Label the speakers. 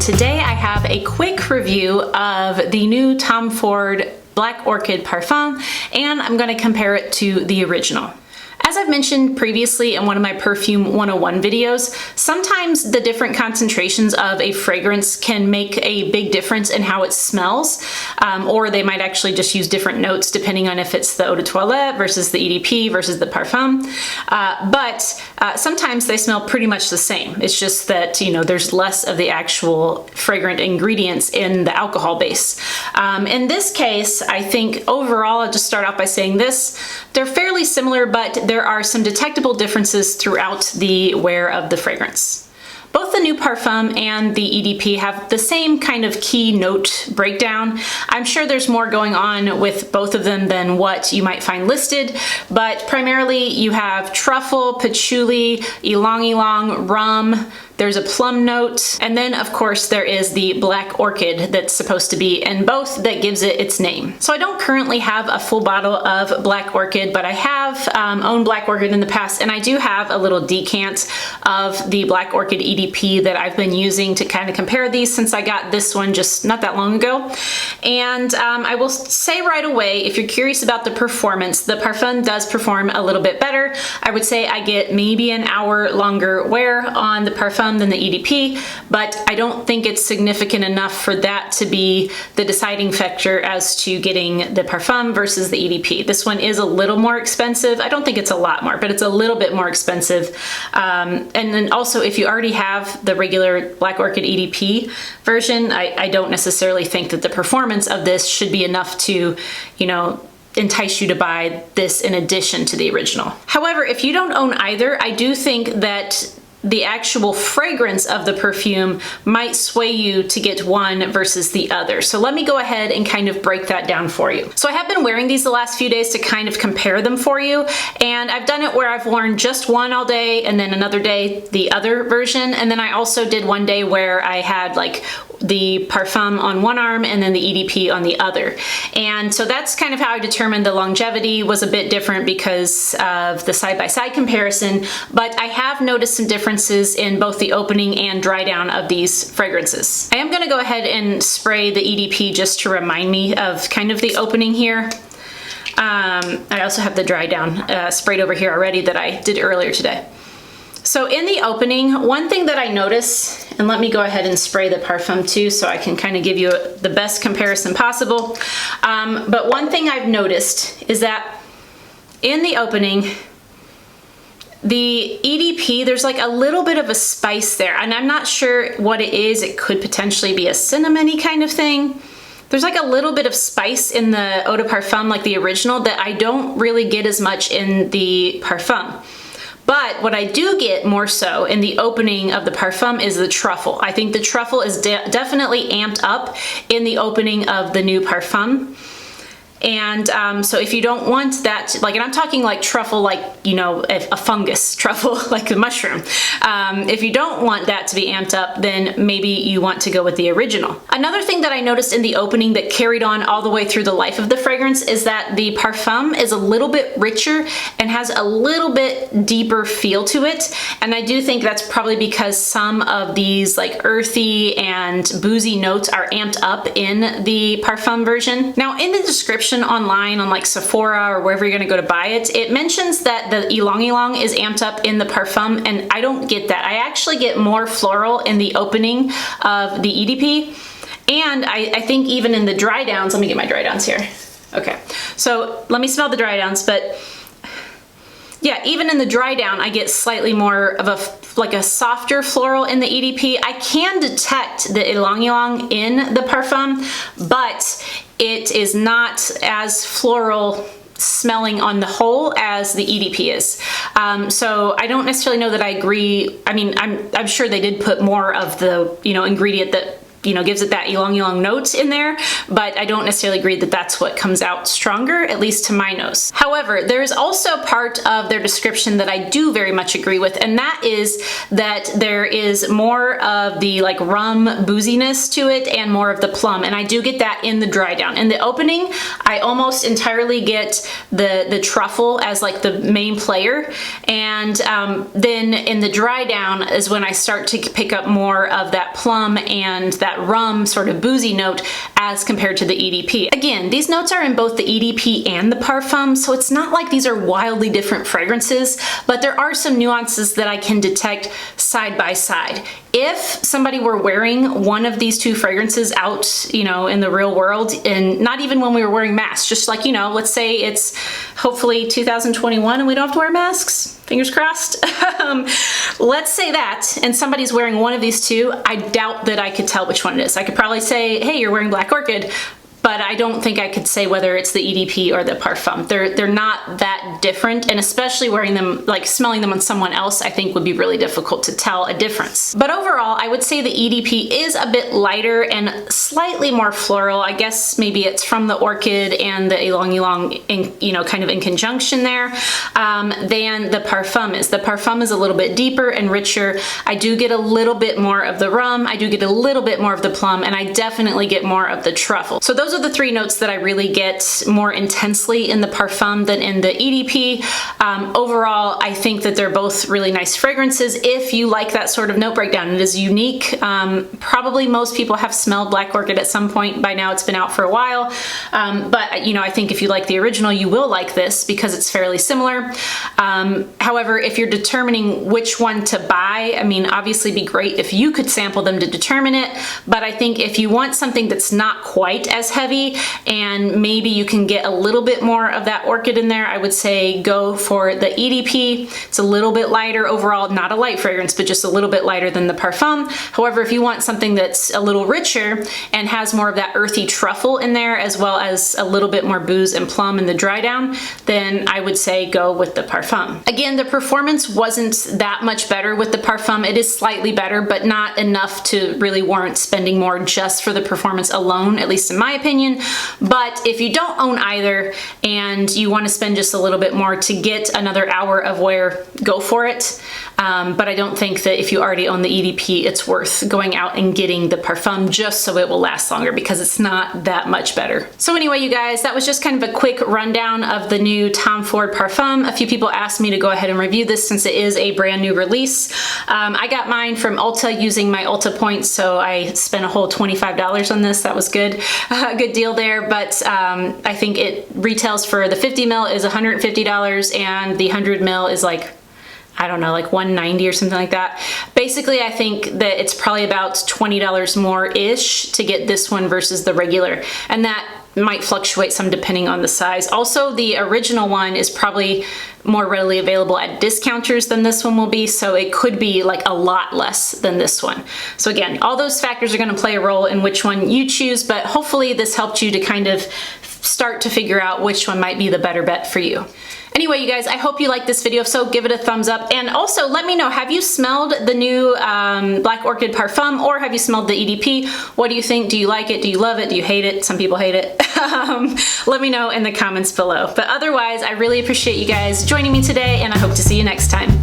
Speaker 1: Today I have a quick review of the new Tom Ford Black Orchid Parfum, and I'm going to compare it to the original. As I've mentioned previously in one of my Perfume 101 videos, sometimes the different concentrations of a fragrance can make a big difference in how it smells, or they might actually just use different notes depending on if it's the eau de toilette versus the EDP versus the parfum. But sometimes they smell pretty much the same. It's just that, you know, there's less of the actual fragrant ingredients in the alcohol base. In this case, I think overall, I'll just start off by saying this, they're fairly similar, but there are some detectable differences throughout the wear of the fragrance. Both the new Parfum and the EDP have the same kind of key note breakdown. I'm sure there's more going on with both of them than what you might find listed, but primarily you have truffle, patchouli, ylang ylang, rum, there's a plum note, and then of course there is the black orchid that's supposed to be in both that gives it its name. So I don't currently have a full bottle of black orchid, but I have owned black orchid in the past, and I do have a little decant of the black orchid EDP that I've been using to kind of compare these since I got this one just not that long ago. And I will say right away, if you're curious about the performance, the Parfum does perform a little bit better. I would say I get maybe an hour longer wear on the Parfum than the EDP, but I don't think it's significant enough for that to be the deciding factor as to getting the Parfum versus the EDP. This one is a little more expensive. I don't think it's a lot more, but it's a little bit more expensive. And then also, if you already have the regular Black Orchid EDP version, I don't necessarily think that the performance of this should be enough to, you know, entice you to buy this in addition to the original. However, if you don't own either, I do think that the actual fragrance of the perfume might sway you to get one versus the other. So let me go ahead and kind of break that down for you. So I have been wearing these the last few days to kind of compare them for you, and I've done it where I've worn just one all day and then another day the other version, and then I also did one day where I had like the Parfum on one arm and then the EDP on the other. And so that's kind of how I determined the longevity was a bit different because of the side-by-side comparison, but I have noticed some differences in both the opening and dry down of these fragrances. I am gonna go ahead and spray the EDP just to remind me of kind of the opening here. I also have the dry down sprayed over here already that I did earlier today. So in the opening, one thing that I notice, and let me go ahead and spray the Parfum too so I can kind of give you the best comparison possible. But one thing I've noticed is that in the opening, the EDP, there's like a little bit of a spice there, and I'm not sure what it is. It could potentially be a cinnamony kind of thing. There's like a little bit of spice in the eau de parfum, like the original, that I don't really get as much in the Parfum. But what I do get more so in the opening of the Parfum is the truffle. I think the truffle is definitely amped up in the opening of the new Parfum. And so if you don't want that, like, and I'm talking like truffle, like, you know, a fungus truffle, like a mushroom. If you don't want that to be amped up, then maybe you want to go with the original. Another thing that I noticed in the opening that carried on all the way through the life of the fragrance is that the Parfum is a little bit richer and has a little bit deeper feel to it. And I do think that's probably because some of these like earthy and boozy notes are amped up in the Parfum version. Now in the description online on like Sephora or wherever you're gonna go to buy it, it mentions that the ylang ylang is amped up in the Parfum, and I don't get that. I actually get more floral in the opening of the EDP, and I think even in the dry downs, let me get my dry downs here. Okay, so let me smell the dry downs, but yeah, even in the dry down, I get slightly more of a softer floral in the EDP. I can detect the ylang ylang in the Parfum, but it is not as floral smelling on the whole as the EDP is. So I don't necessarily know that I agree. I mean, I'm sure they did put more of the, you know, ingredient that you know, gives it that ylang note in there, but I don't necessarily agree that that's what comes out stronger, at least to my nose. However, there's also part of their description that I do very much agree with, and that is that there is more of the like rum booziness to it and more of the plum, and I do get that in the dry down. In the opening, I almost entirely get the truffle as like the main player, and then in the dry down is when I start to pick up more of that plum and that rum sort of boozy note as compared to the EDP. Again, these notes are in both the EDP and the Parfum, so it's not like these are wildly different fragrances, but there are some nuances that I can detect side by side. If somebody were wearing one of these two fragrances out, you know, in the real world, and not even when we were wearing masks, just like, you know, let's say it's hopefully 2021 and we don't have to wear masks, fingers crossed. Let's say that, and somebody's wearing one of these two, I doubt that I could tell which one it is. I could probably say, hey, you're wearing Black Orchid, but I don't think I could say whether it's the EDP or the Parfum. They're not that different, and especially wearing them, like smelling them on someone else, I think would be really difficult to tell a difference. But overall, I would say the EDP is a bit lighter and slightly more floral. I guess maybe it's from the Orchid and the ylang in, you know, kind of in conjunction there, than the Parfum is. The Parfum is a little bit deeper and richer. I do get a little bit more of the rum, I do get a little bit more of the plum, and I definitely get more of the truffle. So those are the three notes that I really get more intensely in the Parfum than in the EDP. Overall, I think that they're both really nice fragrances if you like that sort of note breakdown. It is unique. Probably most people have smelled Black Orchid at some point by now. It's been out for a while, but you know, I think if you like the original, you will like this because it's fairly similar. However, if you're determining which one to buy, I mean, obviously it'd be great if you could sample them to determine it, but I think if you want something that's not quite as heavy and maybe you can get a little bit more of that Orchid in there, I would say go for the EDP. It's a little bit lighter overall, not a light fragrance, but just a little bit lighter than the Parfum. However, if you want something that's a little richer and has more of that earthy truffle in there, as well as a little bit more booze and plum in the dry down, then I would say go with the Parfum. Again, the performance wasn't that much better with the Parfum. It is slightly better, but not enough to really warrant spending more just for the performance alone, at least in my opinion. But if you don't own either and you want to spend just a little bit more to get another hour of wear, go for it. But I don't think that if you already own the EDP, it's worth going out and getting the Parfum just so it will last longer, because it's not that much better. So anyway, you guys, that was just kind of a quick rundown of the new Tom Ford Parfum. A few people asked me to go ahead and review this since it is a brand new release. I got mine from Ulta using my Ulta points, so I spent a whole $25 on this. That was good. Good deal there, but I think it retails for the 50 ml is $150 and the 100 ml is like, I don't know, like $190 or something like that. Basically, I think that it's probably about $20 more-ish to get this one versus the regular, and that might fluctuate some depending on the size. Also, the original one is probably more readily available at discounters than this one will be, so it could be like a lot less than this one. So again, all those factors are going to play a role in which one you choose, but hopefully this helped you to kind of start to figure out which one might be the better bet for you. Anyway, you guys, I hope you liked this video. If so, give it a thumbs up. And also, let me know, have you smelled the new Black Orchid Parfum, or have you smelled the EDP? What do you think? Do you like it? Do you love it? Do you hate it? Some people hate it. Let me know in the comments below. But otherwise, I really appreciate you guys joining me today, and I hope to see you next time.